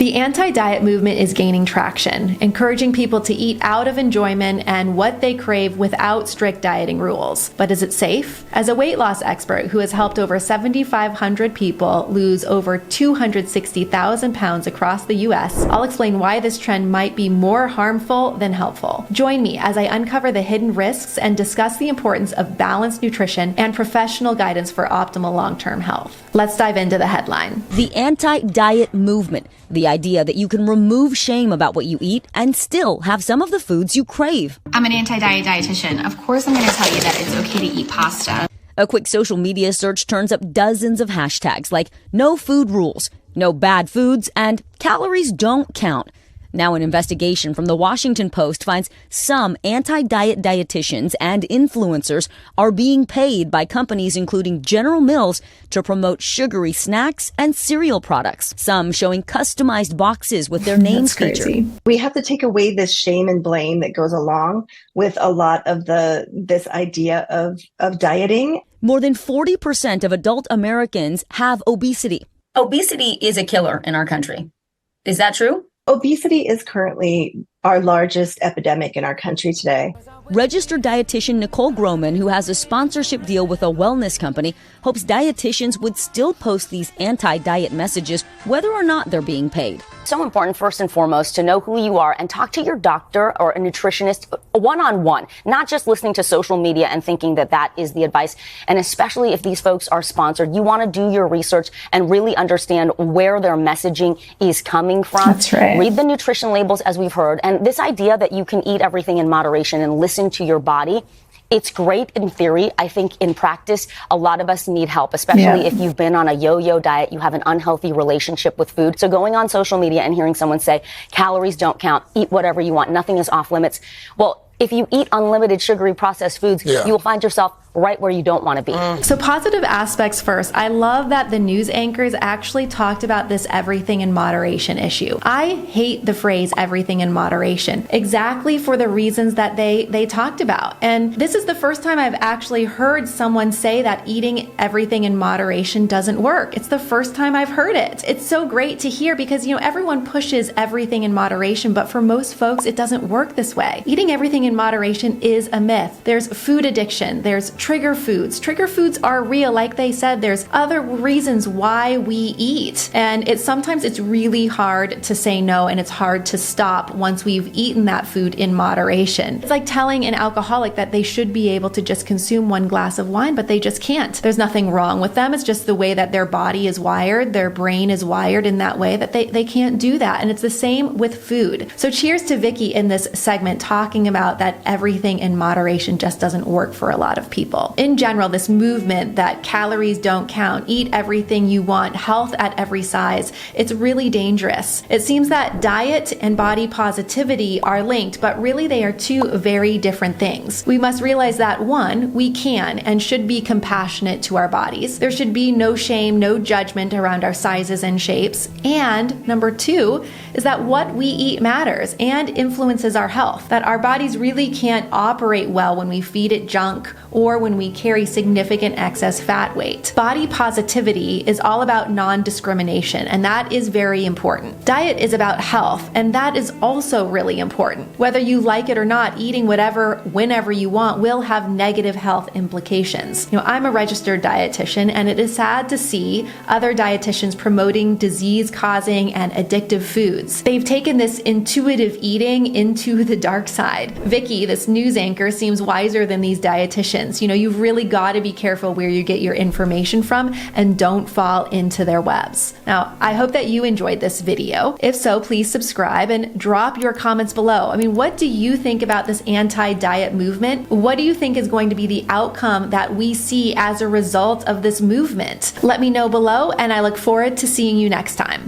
The anti-diet movement is gaining traction, encouraging people to eat out of enjoyment and what they crave without strict dieting rules. But is it safe? As a weight loss expert who has helped over 7,500 people lose over 260,000 pounds across the U.S., I'll explain why this trend might be more harmful than helpful. Join me as I uncover the hidden risks and discuss the importance of balanced nutrition and professional guidance for optimal long-term health. Let's dive into the headline. The anti-diet movement. The idea that you can remove shame about what you eat and still have some of the foods you crave. I'm an anti-diet dietitian. Of course I'm going to tell you that it's okay to eat pasta. A quick social media search turns up dozens of hashtags like no food rules, no bad foods, and calories don't count. Now an investigation from the Washington Post finds some anti-diet dietitians and influencers are being paid by companies including General Mills to promote sugary snacks and cereal products, some showing customized boxes with their names featured. We have to take away this shame and blame that goes along with a lot of this idea of dieting. More than 40% of adult Americans have obesity. Obesity is a killer in our country. Is that true? Obesity is currently our largest epidemic in our country today. Registered dietitian Nicole Groman, who has a sponsorship deal with a wellness company, hopes dietitians would still post these anti-diet messages whether or not they're being paid. So important, first and foremost, to know who you are and talk to your doctor or a nutritionist one-on-one, not just listening to social media and thinking that that is the advice. And especially if these folks are sponsored, you want to do your research and really understand where their messaging is coming from. That's right. Read the nutrition labels, as we've heard. And this idea that you can eat everything in moderation and listen to your body, it's great in theory. I think in practice, a lot of us need help, especially if you've been on a yo-yo diet, you have an unhealthy relationship with food. So going on social media and hearing someone say, calories don't count, eat whatever you want, nothing is off limits. Well, if you eat unlimited sugary processed foods, you will find yourself right where you don't want to be. So positive aspects first. I love that the news anchors actually talked about this everything in moderation issue. I hate the phrase everything in moderation, exactly for the reasons that they talked about. And this is the first time I've actually heard someone say that eating everything in moderation doesn't work. It's the first time I've heard it. It's so great to hear because, everyone pushes everything in moderation, but for most folks, it doesn't work this way. Eating everything in moderation is a myth. There's food addiction. There's trigger foods. Trigger foods are real. Like they said, there's other reasons why we eat. And sometimes it's really hard to say no, and it's hard to stop once we've eaten that food in moderation. It's like telling an alcoholic that they should be able to just consume one glass of wine, but they just can't. There's nothing wrong with them. It's just the way that their body is wired. Their brain is wired in that way that they can't do that. And it's the same with food. So cheers to Vicky in this segment talking about that everything in moderation just doesn't work for a lot of people. In general, this movement that calories don't count, eat everything you want, health at every size, it's really dangerous. It seems that diet and body positivity are linked, but really they are two very different things. We must realize that one, we can and should be compassionate to our bodies. There should be no shame, no judgment around our sizes and shapes. And number two is that what we eat matters and influences our health, that our bodies really can't operate well when we feed it junk or when we carry significant excess fat weight. Body positivity is all about non-discrimination, and that is very important. Diet is about health, and that is also really important. Whether you like it or not, eating whatever, whenever you want will have negative health implications. I'm a registered dietitian, and it is sad to see other dietitians promoting disease-causing and addictive foods. They've taken this intuitive eating into the dark side. Vicky, this news anchor, seems wiser than these dietitians. You've really got to be careful where you get your information from and don't fall into their webs. Now, I hope that you enjoyed this video. If so, please subscribe and drop your comments below. What do you think about this anti-diet movement? What do you think is going to be the outcome that we see as a result of this movement? Let me know below, and I look forward to seeing you next time.